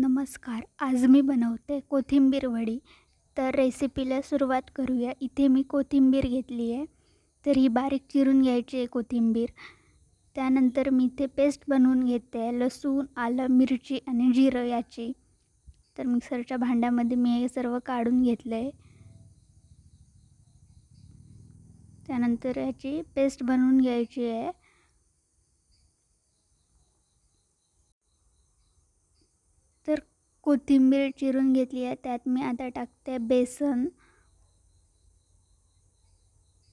नमस्कार. आज मी बनवते कोथिंबीर वडी. तर रेसिपीला सुरुवात करूया. इथे मी कोथिंबीर घेतली आहे. तर ही बारीक चिरून घ्यायची आहे कोथिंबीर. त्यानंतर मी इथे पेस्ट बनवून घेते आहे लसूण, आलं, मिरची आणि जिरं याची. तर मिक्सरच्या भांड्यामध्ये मी हे सर्व काढून घेतलं आहे. त्यानंतर याची पेस्ट बनवून घ्यायची आहे. तर कोथिंबीर चिरून घेतली आहे. त्यात मी आता टाकते बेसन,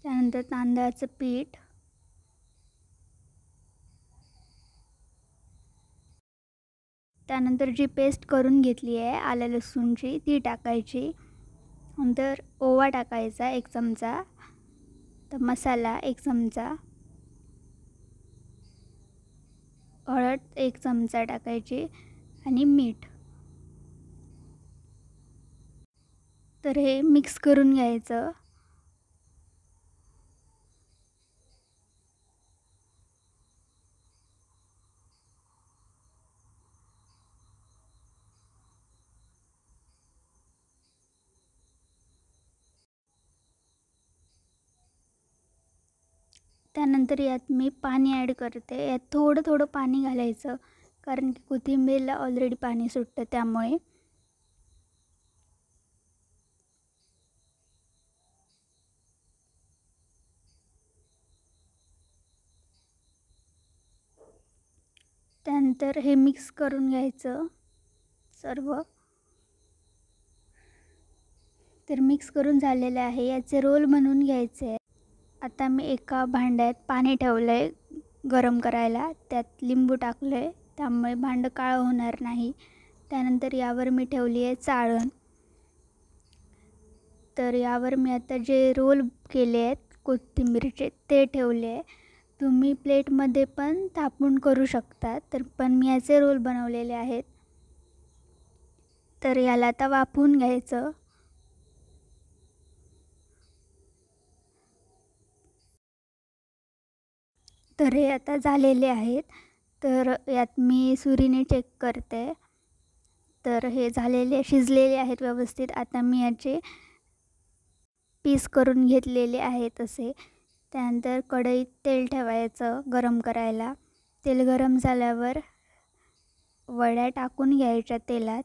त्यानंतर तांदळाचं पीठ, त्यानंतर जी पेस्ट करून घेतली आहे आलं लसूणची ती टाकायची. नंतर ओवा टाकायचा 1 चमचा, तर मसाला 1 चमचा, हळद 1 चमचा टाकायची आणि मीठ. तर हे मिक्स करून घ्यायचं. त्यानंतर यात मी पाणी ॲड करते. यात थोडं थोडं पाणी घालायचं, कारण की कोथिंबीरला ऑलरेडी पाणी सुटतं त्यामुळे. त्यानंतर हे मिक्स करून घ्यायचं सर्व. तर मिक्स करून झालेले आहे. याचे रोल बनवून घ्यायचे. आता मी एका भांड्यात पाणी ठेवलं आहे गरम करायला. त्यात लिंबू टाकलं आहे, त्यामुळे भांडं काळं होणार नाही. त्यानंतर यावर मी ठेवली आहे चाळण. तर यावर मी आता जे रोल केले आहेत कोथिंबीरचे ते ठेवले आहे. तुम्ही प्लेटमध्ये पण थापून करू शकता, तर पण मी याचे रोल बनवलेले आहेत. तर याला आता वाफवून घ्यायचं. तर हे आता झालेले आहेत. तर यात मी सुरीने चेक करते. तर हे शिजलेले आहेत व्यवस्थित. आता मी याचे पीस करून घेतलेले आहेत असे. त्यानंतर कढईत तेल ठेवायचं गरम करायला. तेल गरम झाल्यावर वड्या टाकून घ्यायच्या तेलात.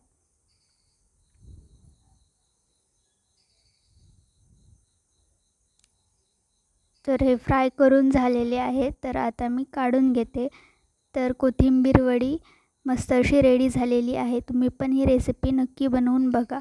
तर हे फ्राय करून झालेले आहेत. तर आता मी काढून घेते. तर कोथिंबीर वडी मस्त अशी रेडी झालेली आहे. तुम्ही पण ही रेसिपी नक्की बनवून बघा.